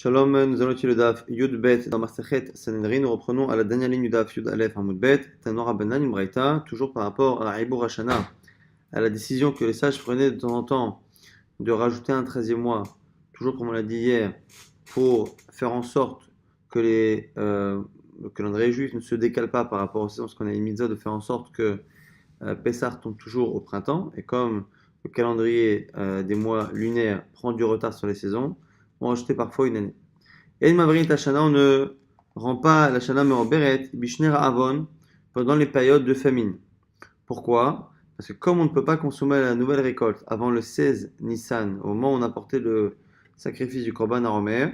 Shalom, nous allons étudier le Daf Yud Bet dans Masechet Sanhedrin. Nous reprenons à la dernière ligne du Daf Yud Aleph Hamoud Bet, Tanor Rabbanan Imbraïta, toujours par rapport à Ibour Hashana, à la décision que les sages prenaient de temps en temps de rajouter un 13e mois, toujours comme on l'a dit hier, pour faire en sorte que le calendrier juif ne se décale pas par rapport au saison, parce qu'on a une mitzvah de faire en sorte que Pessah tombe toujours au printemps, et comme le calendrier des mois lunaires prend du retard sur les saisons, on rajoutait parfois une année. Et Mavrin Tashana, on ne rend pas la Shana Meoberet, Bishner Avon, pendant les périodes de famine. Pourquoi? Parce que comme on ne peut pas consommer la nouvelle récolte avant le 16 Nissan, au moment où on a porté le sacrifice du Korban Aromer,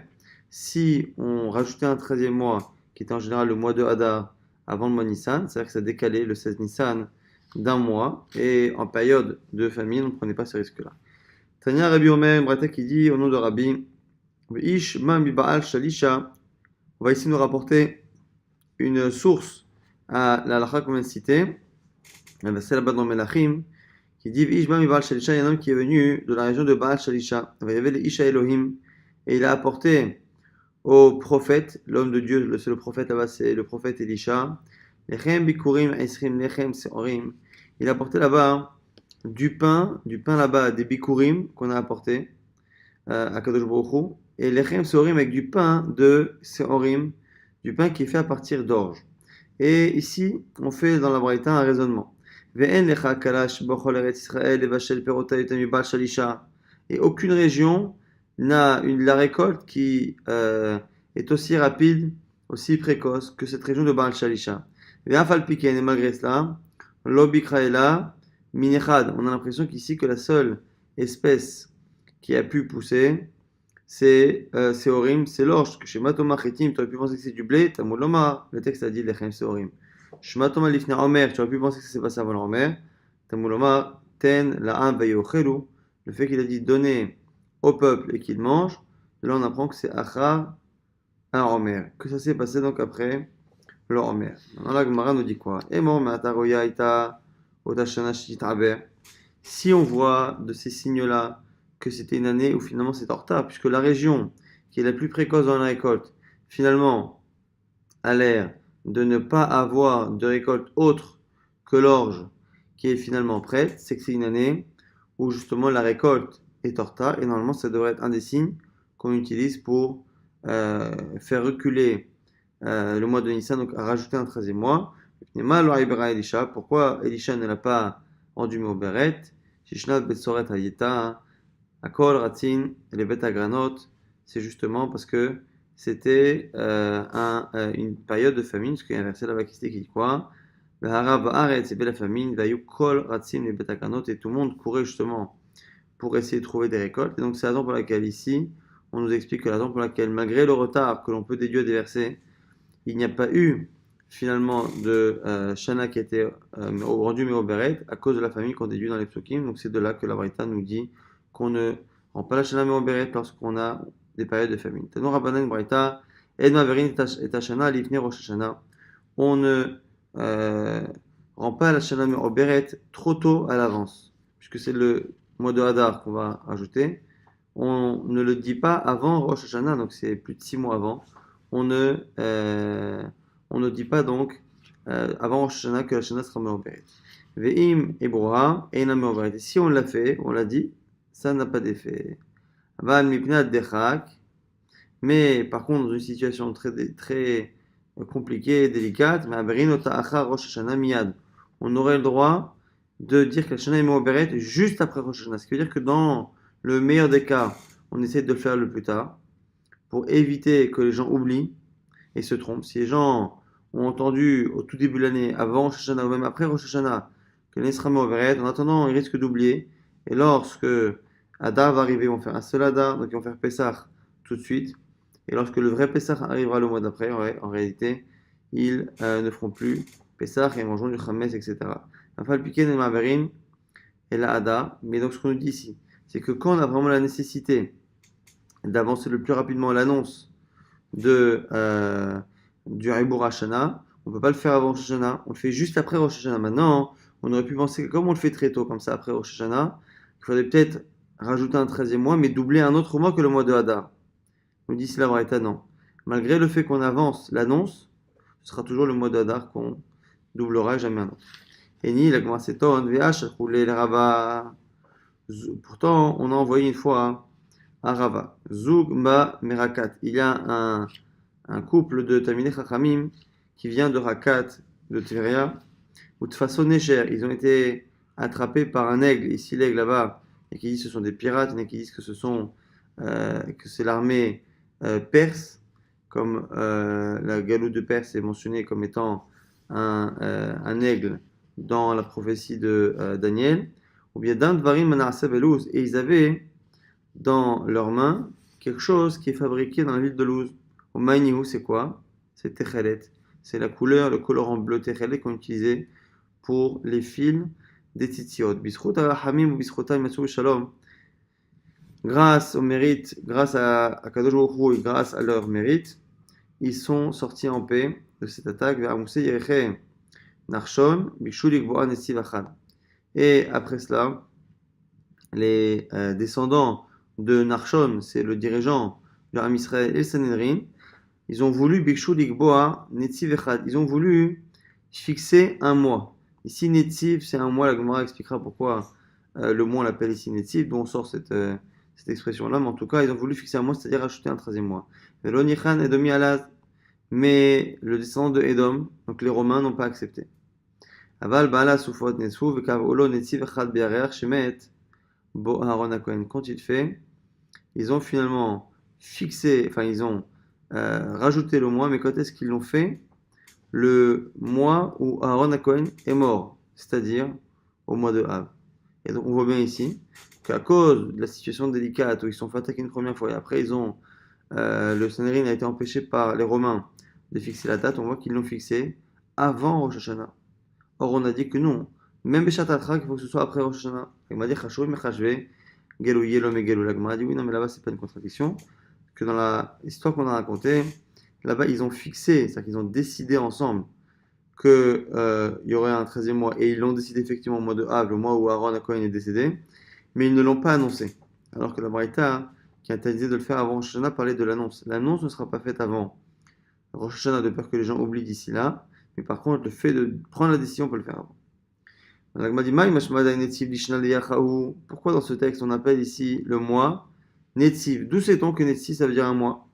si on rajoutait un 13e mois, qui était en général le mois de Hadar, avant le mois Nissan, c'est-à-dire que ça décalait le 16 Nissan d'un mois, et en période de famine, on ne prenait pas ce risque-là. Tania Rabbi Omer, Brata qui dit au nom de Rabbi, Ish Mam Baal Shalisha, on va ici nous rapporter une source à la halakha qu'on vient de citer, c'est là-bas dans Melachim, qui dit Ish Mam Baal Shalisha, il y a un homme qui est venu de la région de Baal Shalisha, il y avait les Isha Elohim, et il a apporté au prophète, l'homme de Dieu, c'est le prophète là-bas, c'est le prophète Elisha, Lechem Bikurim Esrim Lechem Seorim, il a apporté là-bas du pain là-bas, des Bikurim qu'on a apporté à Kadosh Baruch Hu, et lechem seorim avec du pain de seorim, du pain qui est fait à partir d'orge. Et ici, on fait dans la Braïta un raisonnement. Ve'en lecha kalash b'chol eretz Israël levashel perotah yoter mibal shalisha. Et aucune région n'a la récolte qui est aussi rapide, aussi précoce que cette région de Baal Shalisha. Ve'af al piken, et malgré cela, lo bikraela minechad. On a l'impression qu'ici que la seule espèce qui a pu pousser, c'est Seorim, c'est l'orge. Chez Matoma Chetim, tu aurais pu penser que c'est du blé, Tamul Lomar, le texte a dit Lechem Seorim. Chez Matoma Lifne Omer, tu aurais pu penser que c'est passé avant l'Omer, Tamul Lomar, Ten, La'am, Vayochelu, le fait qu'il a dit donner au peuple et qu'il mange, là on apprend que c'est Achar, un Omer, que ça s'est passé donc après le Omer. Maintenant la Gemara nous dit quoi? Emor, Mataroya, Ita, Otashana, Shitaber. Si on voit de ces signes-là que c'était une année où finalement c'est en retard, puisque la région qui est la plus précoce dans la récolte, finalement, a l'air de ne pas avoir de récolte autre que l'orge qui est finalement prête, c'est que c'est une année où justement la récolte est en retard, et normalement ça devrait être un des signes qu'on utilise pour faire reculer le mois de Nissan, donc à rajouter un 13e mois. Pourquoi Elisha ne l'a pas rendu Meoberet? Shishnat Betsoret Hayeta, Akol Ratzin, les bêtes à granotes, c'est justement parce que c'était une période de famine, parce qu'il y a un verset là-bas qui dit quoi? V'harav haaretz, c'est la famine, vayu kol ratzin, les bêtes à granotes, et tout le monde courait justement pour essayer de trouver des récoltes. Et donc c'est la raison pour laquelle ici, on nous explique que la raison pour laquelle, malgré le retard que l'on peut déduire des versets, il n'y a pas eu finalement de Shana qui a été rendu Meoberet à cause de la famine qu'on déduit dans les psukim. Donc c'est de là que la Braïta nous dit qu'on ne rend pas la Shana Meoberet lorsqu'on a des périodes de famine. Tanor Rabbanan Braïta, Ed Maverin et Tashana Lifne Rosh Hashanah. On ne rend pas la Shana Meoberet trop tôt à l'avance, puisque c'est le mois de Hadar qu'on va ajouter. On ne le dit pas avant Rosh Hashanah, donc c'est plus de 6 mois avant. On ne dit pas donc avant Rosh Hashanah que la Shana sera Meoberet. Ve'im et Broha, Eina Meoberet. Et si on l'a fait, on l'a dit, ça n'a pas d'effet. Aval Mipnat Dechak. Mais par contre, dans une situation très compliquée, délicate, on aurait le droit de dire que la Shana est Meoberet juste après Rosh Hashanah. Ce qui veut dire que dans le meilleur des cas, on essaie de le faire le plus tard, pour éviter que les gens oublient et se trompent. Si les gens ont entendu au tout début de l'année, avant Rosh Hashanah ou même après Rosh Hashanah, que l'année sera Meoberet, en attendant, ils risquent d'oublier. Et lorsque Hadar va arriver, ils vont faire un seul Hadar, donc ils vont faire Pessah tout de suite. Et lorsque le vrai Pessah arrivera le mois d'après, en réalité, ils ne feront plus Pessah et mangeront du Chametz, etc. Afal Piken et Maverin et la Hadar. Mais donc ce qu'on nous dit ici, c'est que quand on a vraiment la nécessité d'avancer le plus rapidement l'annonce du Ibour Hashana, on ne peut pas le faire avant Rosh Hashanah, on le fait juste après Rosh Hashanah. Maintenant, on aurait pu penser que comme on le fait très tôt, comme ça après Rosh Hashanah, il faudrait peut-être rajouter un 13e mois, mais doubler un autre mois que le mois de Hadar. On dit ici la Braïta, non. Malgré le fait qu'on avance l'annonce, ce sera toujours le mois d'Adar qu'on doublera et jamais un autre. Et ni la Gemara s'étonne, VH, roulé le Rava. Pourtant, on a envoyé une fois à Rava. Zoug ma merakat. Il y a un couple de Talmidei Chachamim qui vient de Rakat, de Tveria, ou de façon négère. Ils ont été attrapés par un aigle. Ici, l'aigle là-bas, et qui disent que ce sont des pirates, et qui disent que que c'est l'armée perse, comme la galoute de Perse est mentionnée comme étant un aigle dans la prophétie de Daniel. Ou bien d'un dvarim manaseh belouz, et ils avaient dans leurs mains quelque chose qui est fabriqué dans la ville de Louz. Au Maïniou, c'est quoi? C'est Techelet. C'est la couleur, le colorant bleu Techelet qu'on utilisait pour les fils des titiot. Bisrut hamim ou bisruta imatsu shalom. Grâce au mérite, grâce à Kadosh Baruch Hu et grâce à leur mérite, ils sont sortis en paix de cette attaque vers Amoussé Yereche Narshon, Bikshu Likboa Netziv Achad. Et après cela, les descendants de Narshon, c'est le dirigeant de Am Israël et le Sanhedrin, ils ont voulu Bikshu Likboa Netziv Echad. Ils ont voulu fixer un mois. Ici, Netziv, c'est un mois. La Gemara expliquera pourquoi le mois on l'appelle ici Netziv, d'où on sort cette expression-là. Mais en tout cas, ils ont voulu fixer un mois, c'est-à-dire ajouter un 13e mois. Velonichan Edomi Alaz. Mais le descendant de Edom, donc les Romains, n'ont pas accepté. Aval Baala Sufot Netsu, Vekav Olo Netziv Echad Be'areach Shemet Bo Aaron HaKohen. Quand il fait, ils ont finalement fixé, enfin ils ont rajouté le mois, mais quand est-ce qu'ils l'ont fait? Le mois où Aaron HaKohen est mort, c'est-à-dire au mois de Av. Et donc on voit bien ici qu'à cause de la situation délicate où ils sont fait attaquer une première fois et après le Sanhedrin a été empêché par les Romains de fixer la date, on voit qu'ils l'ont fixé avant Rosh Hashanah. Or on a dit que non, même Beshat Atrak, il faut que ce soit après Rosh Hashanah. Il m'a dit Chashou Mechashve, Gelou Yelom et Gelou. La Gemara a dit oui, non, mais là-bas c'est pas une contradiction. Que dans l'histoire qu'on a racontée, là-bas ils ont fixé, c'est-à-dire qu'ils ont décidé ensemble qu'il y aurait un 13e mois, et ils l'ont décidé effectivement au mois de Av, le mois où Aaron HaKohen est décédé, mais ils ne l'ont pas annoncé. Alors que la Braïta, qui a interdit de le faire avant Rosh Hashanah, parlait de l'annonce. L'annonce ne sera pas faite avant Rosh Hashanah, de peur que les gens oublient d'ici là, mais par contre, le fait de prendre la décision, on peut le faire avant. Pourquoi dans ce texte on appelle ici le mois Netziv? D'où sait-on que Netziv ça veut dire un mois?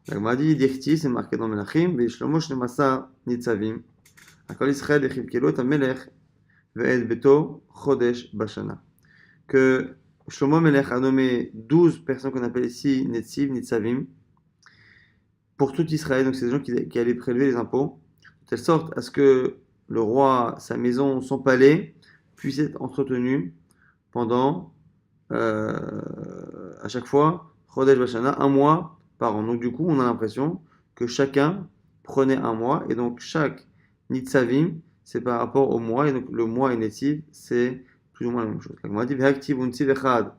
La Gemara dit Dirti, c'est marqué dans Melachim, Shlomo Shnemasa Nitzavim, Akol Israël Echilkelo et Amelech, Ve'ed Beto Chodesh Bashana. Que Shlomo Melech a nommé 12 personnes qu'on appelle ici Netziv, Nitzavim, pour tout Israël, donc c'est des gens qui allaient prélever les impôts, de telle sorte à ce que le roi, sa maison, son palais puisse être entretenu pendant, à chaque fois, Chodesh Bashana, un mois par an. Donc du coup, on a l'impression que chacun prenait un mois, et donc chaque Nitzavim, c'est par rapport au mois, et donc le mois et Netziv, c'est plus ou moins la même chose. On m'a dit, Ve'aktiv untziv echad,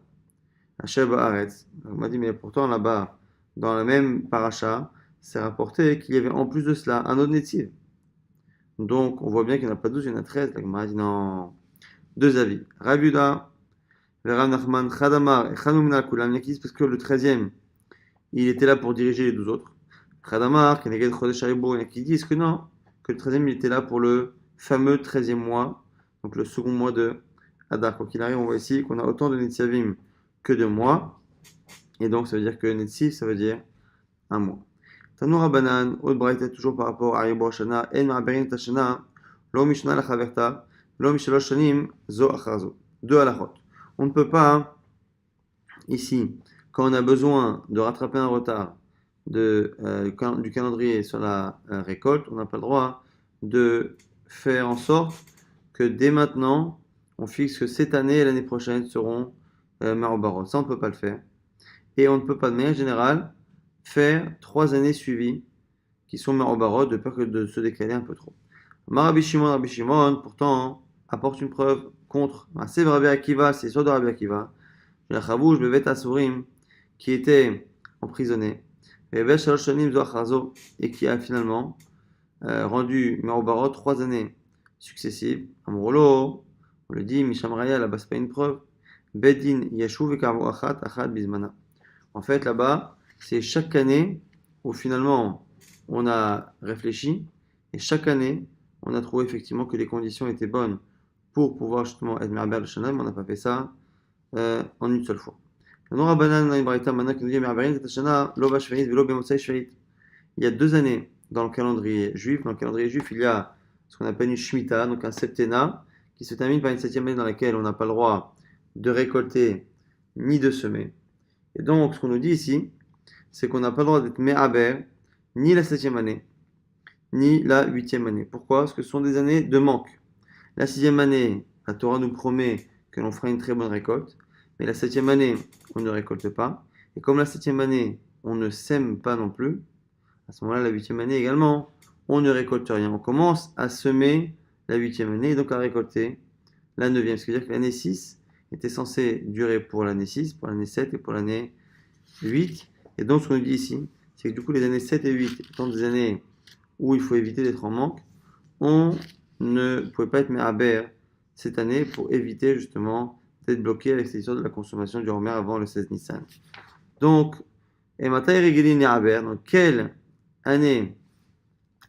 Asher ba'aretz. On m'a dit, mais pourtant là-bas, dans la même paracha, c'est rapporté qu'il y avait en plus de cela un autre Netziv. Donc, on voit bien qu'il n'y en a pas 12, il y en a 13. La Gemara dit non. Deux avis. Rav Yuda, Rav Nachman, Chadamar et Chanoum Kulam. Il y parce que le 13e, il était là pour diriger les 12 autres. Chadamar, Keneged Chodesh Haribo, il y en a qui disent que non, que le 13e, il était là pour le fameux 13e mois, donc le second mois de Adar. Quoi qu'il arrive, on voit ici qu'on a autant de Netzavim que de mois. Et donc, ça veut dire que Netziv, ça veut dire un mois. Tanoura Banan, Autre Braïta, toujours par rapport à Yebo Shana, En Ma'aberin Tashana, Lo Mishna la Chaverta, Lo Mishalosh Shanim, Zo Achazo. Deux halachot. On ne peut pas, ici, quand on a besoin de rattraper un retard du calendrier sur la récolte, on n'a pas le droit de faire en sorte que dès maintenant, on fixe que cette année et l'année prochaine seront Marobarot. Ça, on ne peut pas le faire. Et on ne peut pas, de manière générale, faire 3 années suivies qui sont Marobarot, de peur que de se décaler un peu trop. Rabbi Shimon, pourtant, apporte une preuve contre. C'est Rabbi Akiva, c'est l'histoire de Rabbi Akiva. Chavouj Bevet Asurim, qui était emprisonné, et qui a finalement rendu Marobarot 3 années successives. Amrolo, on le dit, Mishamraya, là-bas, c'est pas une preuve. Bedin Yeshuv et Karvo Achat, Achat Bizmana. En fait, là-bas, c'est chaque année où finalement on a réfléchi et chaque année on a trouvé effectivement que les conditions étaient bonnes pour pouvoir justement être Me'aber le Shana, mais on n'a pas fait ça en une seule fois. Il y a 2 années dans le calendrier juif. Dans le calendrier juif, il y a ce qu'on appelle une Shemitah, donc un septennat, qui se termine par une 7e année dans laquelle on n'a pas le droit de récolter ni de semer. Et donc, ce qu'on nous dit ici, c'est qu'on n'a pas le droit d'être Me'aber ni la 7e année, ni la 8e année. Pourquoi? Parce que ce sont des années de manque. La 6e année, la Torah nous promet que l'on fera une très bonne récolte, mais la 7e année, on ne récolte pas. Et comme la 7e année, on ne sème pas non plus, à ce moment-là, la 8e année également, on ne récolte rien. On commence à semer la 8e année et donc à récolter la 9e. Ce qui veut dire que l'année 6 était censée durer pour l'année 6, pour l'année 7 et pour l'année 8. Et donc, ce qu'on nous dit ici, c'est que du coup, les années 7 et 8 étant des années où il faut éviter d'être en manque, on ne pouvait pas être Me'aber cette année pour éviter justement d'être bloqué avec cette histoire de la consommation du Homer avant le 16 Nissan. Donc, et Matai Regeli Me'aber, dans quelle année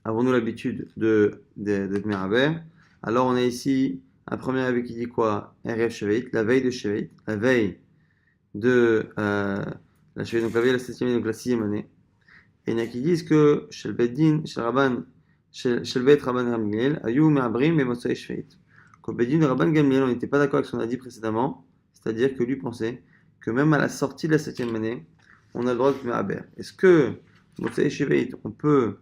avons-nous l'habitude d'être Me'aber? Alors, on a ici un premier avis qui dit quoi? Erev Sheveit, la veille de Sheveit, la veille de la Sheveit, donc la veille de la 7e année, donc la 6e année. Et il y en a qui disent que chez le Beddin, chez le Bet Rabban Gamliel, Ayou Me'abrim et Motsai Shveit. Qu'au Beddin de Rabban Gamliel, on n'était pas d'accord avec ce qu'on a dit précédemment, c'est-à-dire que lui pensait que même à la sortie de la 7e année, on a le droit d'être Me'aber. Est-ce que Motsai Shveit, on peut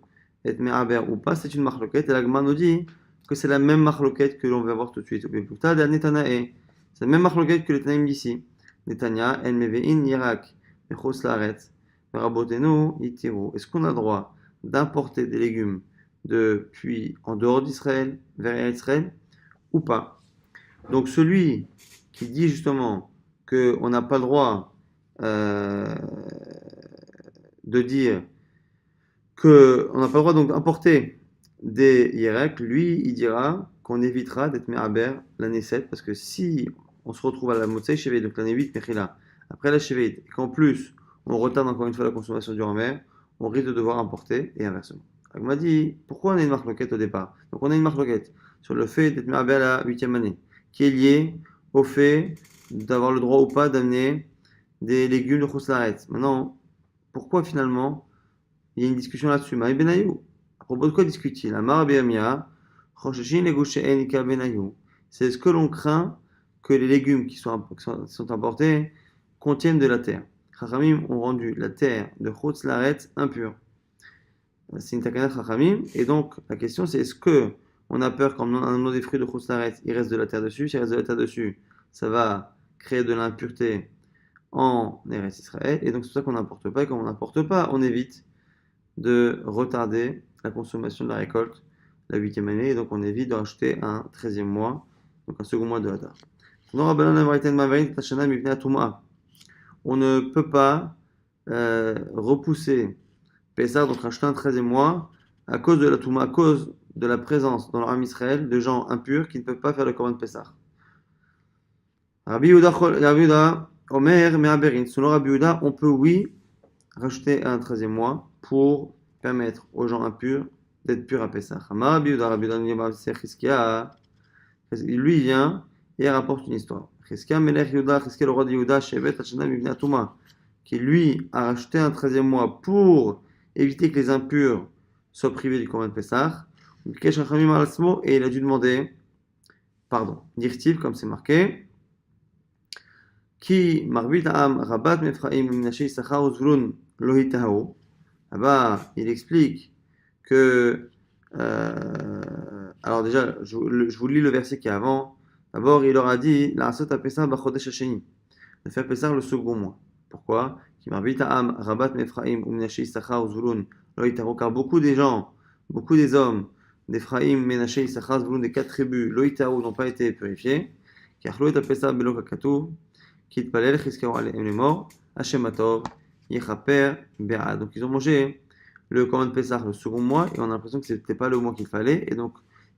être Me'aber ou pas? C'est une marloquette, et la Gemara nous dit que c'est la même marloquette que l'on va voir tout de suite. C'est la même marloquette que les Tanaïm d'ici. Netanya, El Mevein, Yirak, Echos Laaretz. Est-ce qu'on a le droit d'importer des légumes depuis en dehors d'Israël vers Israël ou pas? Donc celui qui dit justement qu'on n'a pas le droit de dire qu'on n'a pas le droit donc d'importer des Yerek, lui il dira qu'on évitera d'être Me'aber l'année 7 parce que si on se retrouve à la Motsei Sheveit, donc l'année 8 Mechila, après la Sheveit, et qu'en plus on retarde encore une fois la consommation du Homer, on risque de devoir importer et inversement. On m'a dit, pourquoi on a une marque loquette au départ? Donc on a une marque loquette sur le fait d'être Me'aber à la 8e année, qui est liée au fait d'avoir le droit ou pas d'amener des légumes de Chouslaretz. Maintenant, pourquoi finalement il y a une discussion là-dessus? Maï Benayou. À propos de quoi discute-t-il? Amar Be'amia, Choshishin Legushe Enika Benayou. C'est ce que l'on craint que les légumes qui sont importés contiennent de la terre. Chachamim ont rendu la terre de Chutz Laaretz impure. C'est une takana Chachamim. Et donc, la question c'est est-ce que on a peur qu'en amenant des fruits de Chutz Laaretz, il reste de la terre dessus? S'il reste de la terre dessus, ça va créer de l'impureté en Eretz Israël. Et donc, c'est pour ça qu'on n'importe pas. Et comme on n'importe pas, on évite de retarder la consommation de la récolte la 8e année. Et donc, on évite de rajouter un 13e mois, donc un second mois de Hadar. On ne peut pas repousser Pessah, donc rajouter un 13e mois, à cause de la Touma, à cause de la présence dans l'Armée Israël de gens impurs qui ne peuvent pas faire le Korban Pessah. Rabbi Yehuda, Omer, Me'aberin. Selon Rabbi Yehuda, on peut, oui, rajouter un 13e mois pour permettre aux gens impurs d'être purs à Pessah. Rabbi Yehuda, lui, il vient et rapporte une histoire. Chizkia Melech Yehuda, Chizkia le roi de Yehuda, Shevet Hashana Mivnei Atuma, qui lui a rajouté un 13e mois pour éviter que les impurs soient privés du Korban Pessah. Et il a dû demander pardon. Dirtiv, comme c'est marqué, qui marbit am rabat mefraim minaché Issachar uzvulun lohitahu. Là-bas, il explique que alors déjà, je vous lis le verset qui est avant. D'abord, il leur a dit la asot a Pessah bachodesh hasheni, de faire Pessah le second mois. Pourquoi? Qui marbit am rabat mefraim minaché Issachar uzvulun lohitahu, car beaucoup des gens, beaucoup des hommes d'Ephraïm, Ménaché, Issachar, Zvulun, des 4 tribus, Loïtaou, n'ont pas été purifiés. Qui a chloué à Pessah belo kakatou, qui est palel, Chizkiyahu alehem les morts, Hashem atov, Yechaper, Be'ad. Donc ils ont mangé le Korban Pessah le second mois et on a l'impression que c'était pas le mois qu'il fallait. Et donc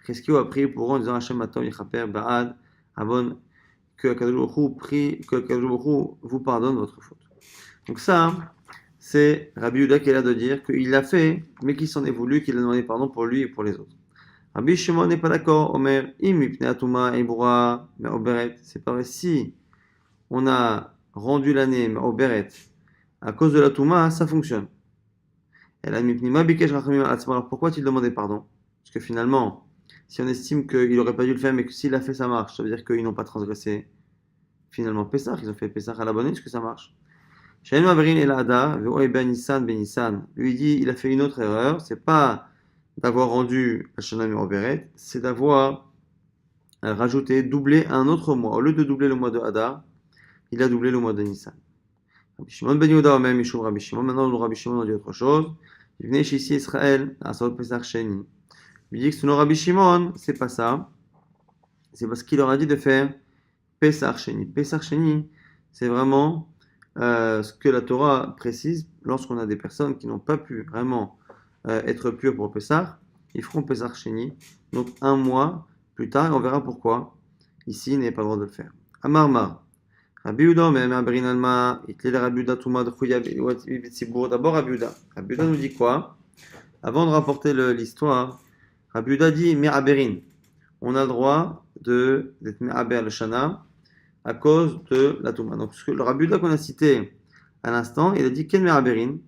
Chizkiyahu a prié pour eux en disant Hashem atov, Yechaper, Be'ad, Avon, que Akadosh Baruch Hu vous pardonne votre faute. Donc ça, c'est Rabbi Yehuda qui est là de dire qu'il l'a fait, mais qu'il s'en est voulu, qu'il a demandé pardon pour lui et pour les autres. Rabbi Shimon n'est pas d'accord. Omer, imipne atuma ibra me'oberet. C'est pas vrai. Si on a rendu l'année me'oberet à cause de la touma, ça fonctionne. Elle a mipnima bikesh rachamim atzma. Alors pourquoi il demandait pardon? Parce que finalement, si on estime qu'il n'aurait pas dû le faire, mais que s'il l'a fait, ça marche, ça veut dire qu'ils n'ont pas transgressé finalement Pessah. Ils ont fait Pessah à la bonne, est-ce que ça marche? Shaim Averin El Ada, ben Nissan, ben Nissan. Lui dit, il a fait une autre erreur. C'est pas d'avoir rendu la Shana Miroberet, c'est d'avoir rajouté, doublé un autre mois. Au lieu de doubler le mois de Hadar, il a doublé le mois de Nissan. Rabbi Shimon ben Yehuda, même Mishum Rabbi Shimon. Maintenant, le Rabbi Shimon a dit autre chose. Il venait chez ici Israël, à Saot Pesach Sheni. Il dit que selon Rabbi Shimon, c'est pas ça. C'est parce qu'il leur a dit de faire Pesach Sheni. Pesach Sheni, c'est vraiment ce que la Torah précise lorsqu'on a des personnes qui n'ont pas pu vraiment être pures pour Pesach. Ils feront Pesach Sheni, donc un mois plus tard, et on verra pourquoi. Ici, il n'est pas le droit de le faire. Amar Mar. Rabbi Yehuda, mais Abrin Alma, Itlel Rabbi Yehuda Touma de Chouya Bitsibour. D'abord Rabbi Yehuda. Rabbi Yehuda nous dit quoi? Avant de rapporter l'histoire, Rabbi Yehuda dit Me'aberin. On a le droit d'être Me'aber le Shana à cause de la Touma. Donc, le Rabbi Yehuda qu'on a cité à l'instant, il a dit Ken Me'aberin.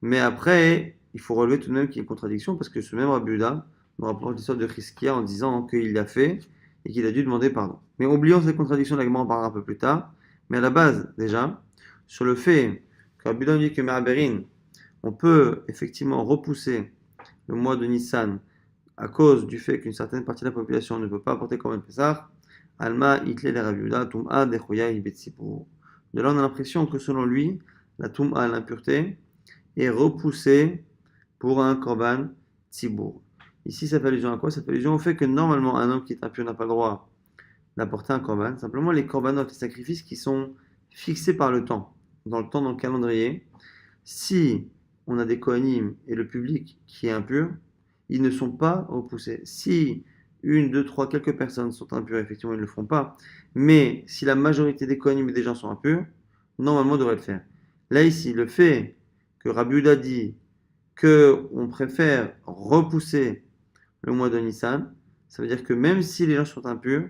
Mais après, il faut relever tout de même qu'il y a une contradiction parce que ce même Rabbi Yehuda nous rapporte l'histoire de Chizkia en disant qu'il l'a fait et qu'il a dû demander pardon. Mais oublions cette contradiction, la Gemara en parlera un peu plus tard. Mais à la base, déjà, sur le fait que Rabbi Yehuda dit que Me'aberin, on peut effectivement repousser le mois de Nissan à cause du fait qu'une certaine partie de la population ne peut pas apporter comme un Pessah, Alma Itle le Rabbi Yehuda Tum'a Dechoya Ibetsipur. De là, on a l'impression que selon lui, la Tum'a, l'impureté, est repoussée pour un Korban Tzibour. Ici, ça fait allusion à quoi? Ça fait allusion au fait que normalement, un homme qui est impur n'a pas le droit d'apporter un Korban. Simplement, les Korbanot, les sacrifices qui sont fixés par le temps, dans le calendrier, si on a des Kohanim et le public qui est impur, ils ne sont pas repoussés. Si une, deux, trois, quelques personnes sont impures, effectivement, ils ne le feront pas. Mais si la majorité des Kohanim et des gens sont impurs, normalement, on devrait le faire. Là, ici, le fait que Rabbi Yehuda dit qu'on préfère repousser le mois de Nissan, ça veut dire que même si les gens sont impurs,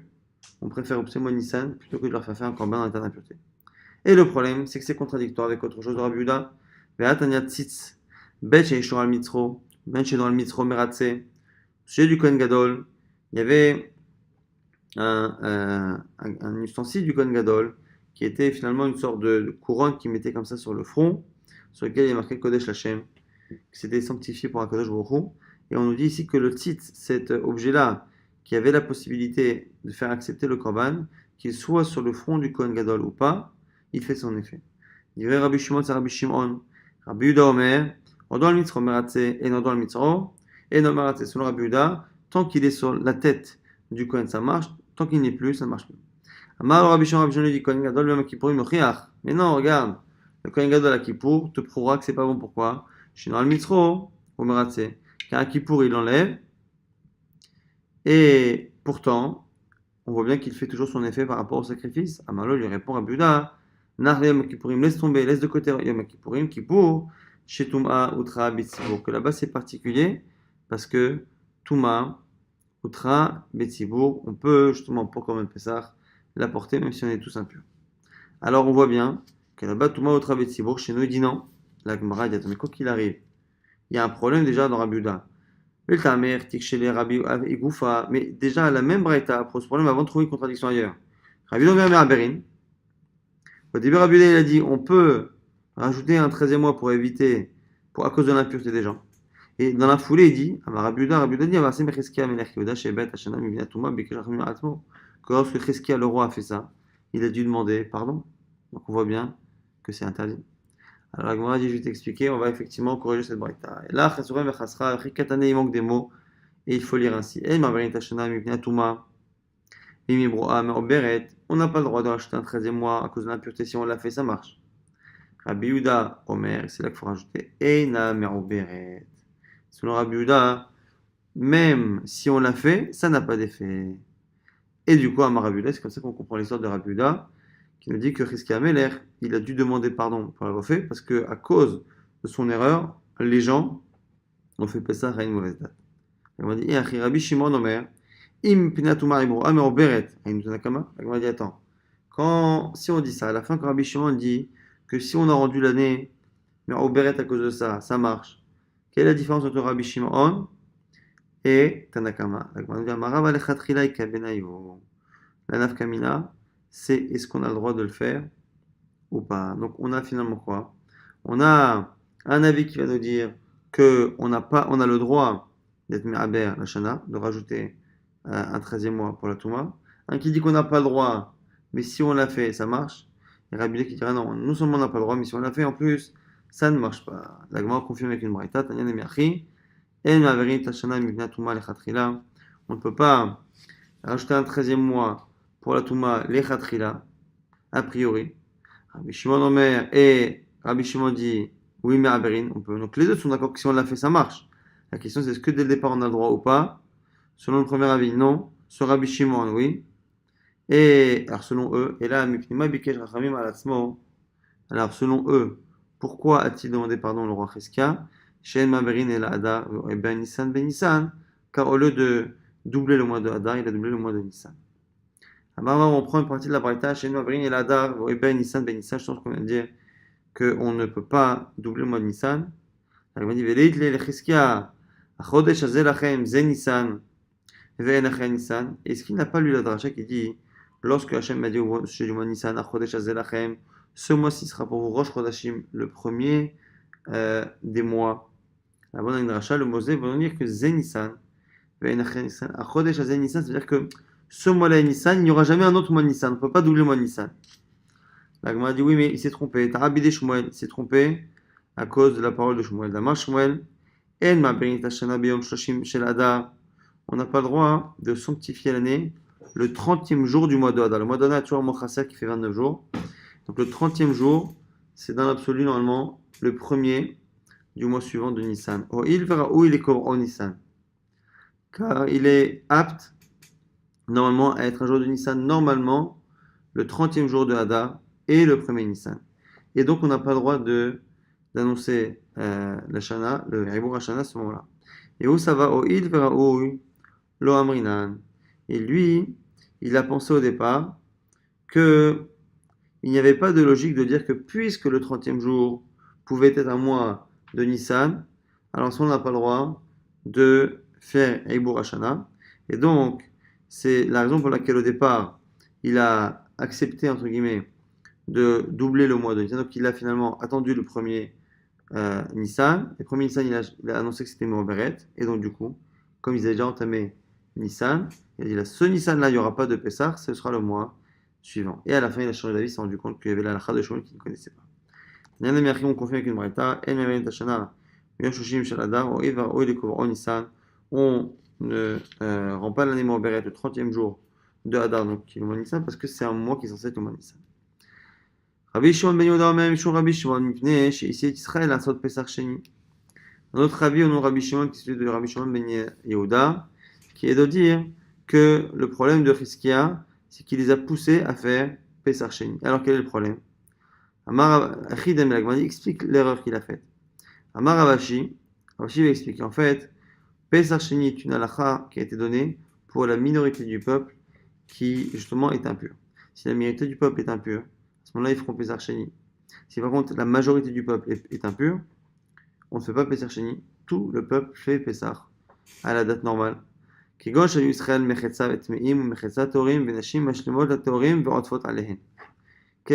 on préfère repousser le mois de Nissan plutôt que de leur faire faire un korban en état d'impureté. Et le problème, c'est que c'est contradictoire avec autre chose de Rabbi Yehuda. Ve'atanya tzitz, bet sheishor al mitzro, ben shedor al mitzro meratze. Au sujet du Kohen Gadol, il y avait un ustensile du Kohen Gadol qui était finalement une sorte de couronne qui mettait comme ça sur le front, sur lequel il y a marqué Kodesh Hashem, que c'était sanctifié pour un Kodesh Baruch Hu. Et on nous dit ici que le tzitz, cet objet-là, qui avait la possibilité de faire accepter le korban, qu'il soit sur le front du Kohen Gadol ou pas, il fait son effet. Il dirait Rabbi Shimon, c'est Rabbi Shimon. Rabbi Yehuda Omer, on doit le mitzro meratze et on doit le mitzro, et non meratze. Selon Rabbi Yehuda, tant qu'il est sur la tête du Kohen, ça marche, tant qu'il n'est plus, ça ne marche plus. Amar Rabbi Shimon lui dit Kohen Gadol, même à Kippour, il me riach. Mais non, regarde, le Kohen Gadol à Kippour te prouvera que c'est pas bon. Pourquoi? Chez le mitzro, ou meratze. Car à Kippour, il l'enlève, et pourtant, on voit bien qu'il fait toujours son effet par rapport au sacrifice. Amalo lui répond à Buda, Nar Yom Kippourim, laisse tomber, laisse de côté Yom Kippourim, Kippour, chez Touma, Utra, Betsibour. Que là-bas c'est particulier, parce que Touma, Utra, Betsibour, on peut justement, pour comme un Pessah, l'apporter même si on est tous impurs. Alors on voit bien que là-bas, Touma, Utra, Betsibour, chez nous, il dit non. La Gemara dit, mais quoi qu'il arrive, il y a un problème déjà dans Rabbi Yehuda. Mais déjà, la même braïta pose problème avant de trouver une contradiction ailleurs. Rabbi Yehuda Aberin. Au début, Rabbi Yehuda a dit on peut rajouter un 13e mois pour éviter, à cause de l'impureté des gens. Et dans la foulée, il dit Rabbi Yehuda dit que lorsque Chizkia, le roi, a fait ça, il a dû demander pardon. Donc on voit bien que c'est interdit. Alors la Gemara dit, je vais t'expliquer, on va effectivement corriger cette braïta. Et là, il manque des mots, et il faut lire ainsi. On n'a pas le droit de rajouter un 13e mois à cause de l'impureté, si on l'a fait, ça marche. Rabbi Yehuda, Omer, c'est là qu'il faut rajouter. Eina me'oberet. Selon Rabbi Yehuda, même si on l'a fait, ça n'a pas d'effet. Et du coup, Amar Rabbi Yehuda, c'est comme ça qu'on comprend l'histoire de Rabbi Yehuda, qui nous dit que Chizkia Améler, il a dû demander pardon pour l'avoir fait, parce que à cause de son erreur, les gens ont fait Pessah à une mauvaise date. On m'a dit, eh, Achi, Rabbi Shimon Omer, Im Pinatuma Ibroa Meoberet, à une Tanakama. On m'a dit, attends, si on dit ça, à la fin, quand Rabbi Shimon dit que si on a rendu l'année Meoberet à cause de ça, ça marche. Quelle est la différence entre Rabbi Shimon et Tanakama? On m'a dit, Amarav Alechatchila Ikabenayo. La nafkamina, c'est est-ce qu'on a le droit de le faire ou pas. Donc on a finalement quoi? On a un avis qui va nous dire que on a le droit d'être me'aber la shana, de rajouter un 13e mois pour la touma. Un qui dit qu'on n'a pas le droit, mais si on l'a fait, ça marche. Et Rabbi qui dira non, non seulement on n'a pas le droit, mais si on l'a fait en plus, ça ne marche pas. La Gemara confirme avec une braïta, Tanya Nemiachi, El Maverit Tashana Mivna Touma Lechatchila. On ne peut pas rajouter un 13e mois pour la touma Lechatchila, a priori. Rabbi Shimon Omer et Rabbi Shimon dit oui, mais Aberin, on peut. Donc les deux sont d'accord que si on l'a fait, ça marche. La question c'est est-ce que dès le départ on a le droit ou pas? Selon le premier avis, non. Sur Rabbi Shimon, oui. Et alors selon eux, et là, Mipnima Bikesh Rachamim Alatzmo. Alors selon eux, pourquoi a-t-il demandé pardon le roi Cheskia? Shen Maberin et la Hadar et Ben Nissan, car au lieu de doubler le mois de Hadar, il a doublé le mois de Nissan. Alors, on prend une partie de la Braïta, chez nous, Abrine et Ladar, et Ben Nissan, je pense qu'on vient de dire qu'on ne peut pas doubler le mois de Nissan. Alors, il m'a dit, Veleit le Cheskia, Chodesh Azelachem, Zen Nissan, Ve'enachem Nissan. Est-ce qu'il n'a pas lu la dracha qui dit, lorsque Hachem m'a dit au sujet du mois de Nissan, Chodesh Azelachem, ce mois-ci sera pour vous Rosh Chodashim, le premier des mois. La bonne dracha, le Mosé va nous dire que Zen Nissan, Ve'enachem Nissan, Chodesh Azel Nissan, c'est-à-dire que ce mois-là Nissan, il n'y aura jamais un autre mois de Nissan. On ne peut pas doubler le mois de Nissan. La Gemara dit oui, mais il s'est trompé. Tarabidé Shmuel, il s'est trompé à cause de la parole de Shmuel. D'Amar Shmuel, En Ma'berin Tashana Beyom Shoshim Shel Hadar. On n'a pas le droit de sanctifier l'année le 30e jour du mois de Hadar. Le mois de Hadar, tu vois, Mochasser qui fait 29 jours. Donc le 30e jour, c'est dans l'absolu normalement le premier du mois suivant de Nissan. Oh, il verra où il est au Nissan. Car il est apte normalement à être un jour de Nissan, normalement le 30e jour de Hadar et le premier Nissan. Et donc on n'a pas le droit d'annoncer la Shana, le Ribour Hashana à ce moment-là. Et où ça va? Il verra où lo amrinan. Et lui, il a pensé au départ que il n'y avait pas de logique de dire que puisque le 30e jour pouvait être un mois de Nissan, alors on n'a pas le droit de faire Ribour Hashana. Et donc, c'est la raison pour laquelle au départ, il a accepté, entre guillemets, de doubler le mois de Nissan. Donc il a finalement attendu le premier Nissan. Le premier Nissan, il a annoncé que c'était Meoberet. Et donc du coup, comme ils avaient déjà entamé Nissan, il a dit là, ce Nissan-là, il n'y aura pas de Pessah, ce sera le mois suivant. Et à la fin, il a changé d'avis, il s'est rendu compte qu'il y avait la halakha de Shmuel qu'il ne connaissait pas. On confirme avec une braïta, on ne rend pas l'année Meoberet le 30e jour de Hadar, donc qui est le mois de Nissan, parce que c'est un mois qui est censé être le mois de Nissan. Rabbi Shimon ben Yehuda même Shimon Rabbi Shimon mipnei chez Israël un sort Pesach Sheni. Un autre rabbi au nom de Rabbi Shimon qui est celui de Rabbi Shimon ben Yehuda, qui est de dire que le problème de Chizkia, c'est qu'il les a poussés à faire Pesach Sheni. Alors quel est le problème? Amar Achidem Lagmani explique l'erreur qu'il a faite. Amar Ravashi va expliquer en fait Pesach Sheni est une halakha qui a été donnée pour la minorité du peuple qui justement est impure. Si la minorité du peuple est impure, à ce moment-là, ils feront Pesach Sheni. Si par contre la majorité du peuple est impure, on ne fait pas Pesach Sheni. Tout le peuple fait Pesach à la date normale. Quel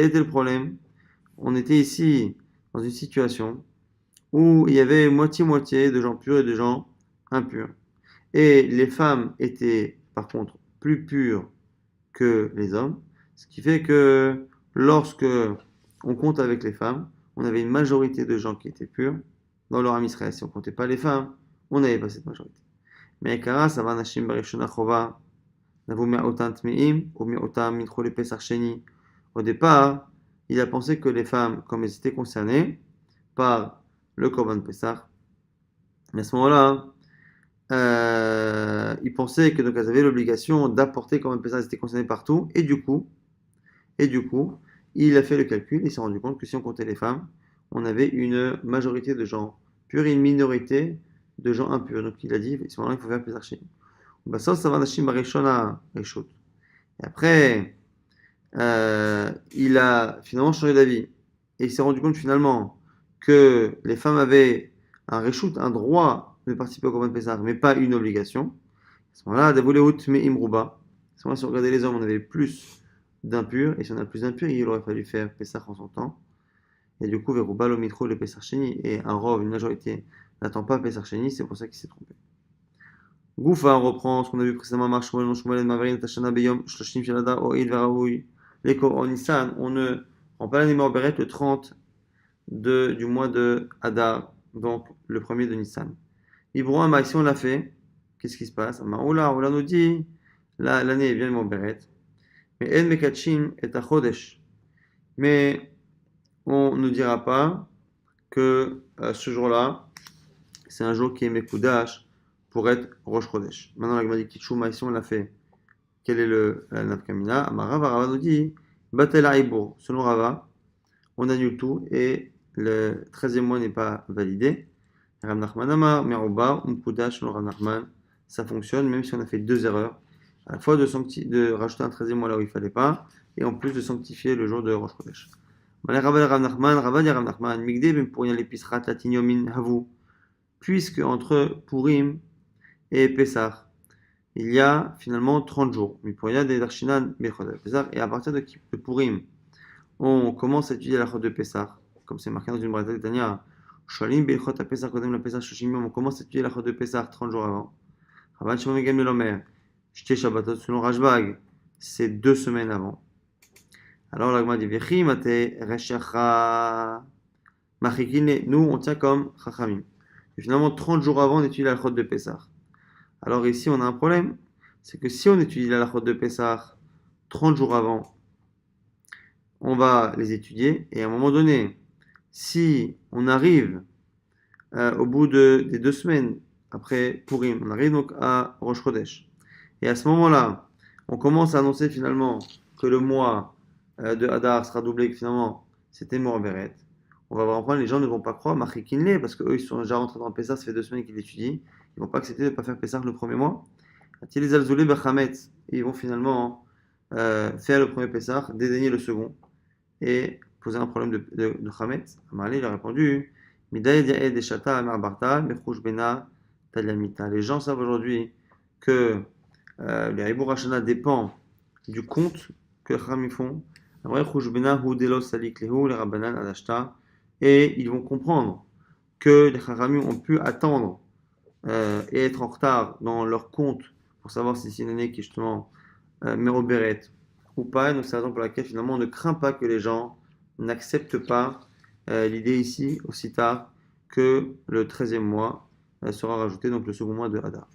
était le problème? On était ici dans une situation où il y avait moitié-moitié de gens purs et de gens impurs. Et les femmes étaient par contre plus pures que les hommes, ce qui fait que lorsque on compte avec les femmes, on avait une majorité de gens qui étaient purs dans leur âme Israël. Si on ne comptait pas les femmes, on n'avait pas cette majorité. Mais Kara, ça va Nashim Barishona Chova, Navu Me'otan Tmeim, ou Me'otan Mitro le Pesach Sheni. Au départ, il a pensé que les femmes, comme elles étaient concernées par le Korban Pesach, à ce moment-là, il pensait que donc elles avaient l'obligation d'apporter Korban Pesach, elles étaient concernées partout, et du coup, il a fait le calcul et s'est rendu compte que si on comptait les femmes, on avait une majorité de gens purs et une minorité de gens impurs. Donc il a dit, à ce moment-là, il faut faire Pesach Sheni. Bah, ça va Nashim Barishona Reshut. Et après, il a finalement changé d'avis. Et il s'est rendu compte finalement que les femmes avaient un Reshut, un droit de participer au Korban Pesach, mais pas une obligation. À ce moment-là, Davoleout me Imruba. À ce moment-là, si on regardait les hommes, on avait plus d'impurs. Et si on a plus d'impurs, il aurait fallu faire Pesach en son temps. Et du coup, Veruba lo mitro le Pesach Sheni. Et un rov, une majorité, n'attend pas Pesach Sheni. C'est pour ça qu'il s'est trompé. Goufa, on reprend ce qu'on a vu précédemment. Marshmol, non Shmuel, Maverin, Tashana, Beyom, Shloshim, Shalada, Oil, Veraoui. L'écho en Nissan, on ne prend pas l'année Beret le 30 du mois de Hadar, donc le premier de Nissan. Ibrouama, ici on l'a fait. Qu'est-ce qui se passe? Oula nous dit, l'année est bien Beret. Mais En Mekachim est à Chodesh. Mais on ne dira pas que ce jour-là, c'est un jour qui est Mekudash pour être Rosh Chodesh. Maintenant, la Gemara dit Kitchouma, ici on l'a fait. Quel est le Nafkamina? Amarava, Rava nous dit Batel Aïbour. Selon Rava, on annule tout et le 13e mois n'est pas validé. Rav Nachman Amar, Merouba, Mkudash, selon Rav Nachman, ça fonctionne même si on a fait deux erreurs. À la fois de rajouter un 13e mois là où il ne fallait pas, et en plus de sanctifier le jour de Rosh Chodesh. Rav Nachman, Rava dit Rav Nachman, Migde, même pour y aller Pisrat, Latinyomin, Havu, puisque entre Purim et Pessah, il y a finalement 30 jours. Mais pour y aller des Darshinan, Pesach, et à partir de Purim, on commence à étudier la Chod de Pessah, comme c'est marqué dans une braïta de Tanya. Shalim Bechot à Pessah, Kodem la Pessah, Shoshim, on commence à étudier la Chod de Pessah 30 jours avant. Ravan Shimon Megam Melomer, Shte Shabbatot, selon Rashbag, c'est 2 semaines avant. Alors la Gemara dit Vechim ate Reshacha Machikine, nous on tient comme Chachamim. Et finalement, 30 jours avant, on étudie la Chod de Pessah. Alors ici, on a un problème. C'est que si on étudie la Chod de Pessah 30 jours avant, on va les étudier. Et à un moment donné, si on arrive au bout des 2 semaines après Purim, on arrive donc à Rosh Chodesh. Et à ce moment-là, on commence à annoncer finalement que le mois de Hadar sera doublé, que finalement c'était Mor Beret. On va voir en point, les gens ne vont pas croire, Machikinle, parce qu'eux ils sont déjà rentrés dans Pessah, ça fait 2 semaines qu'ils étudient. Ils ne vont pas accepter de ne pas faire Pessah le premier mois. Ils vont finalement faire le premier Pessah, dédaigner le second et poser un problème de Chametz. Amalé, il a répondu les gens savent aujourd'hui que les Ribour Hashana dépend du compte que les Chachamim font. Et ils vont comprendre que les Chachamim ont pu attendre et être en retard dans leur compte pour savoir si c'est une année qui est justement Méroberet ou pas. Donc c'est la raison pour laquelle finalement on ne craint pas que les gens n'acceptent pas l'idée ici, aussi tard, que le 13e mois sera rajouté, donc le second mois de Hadar.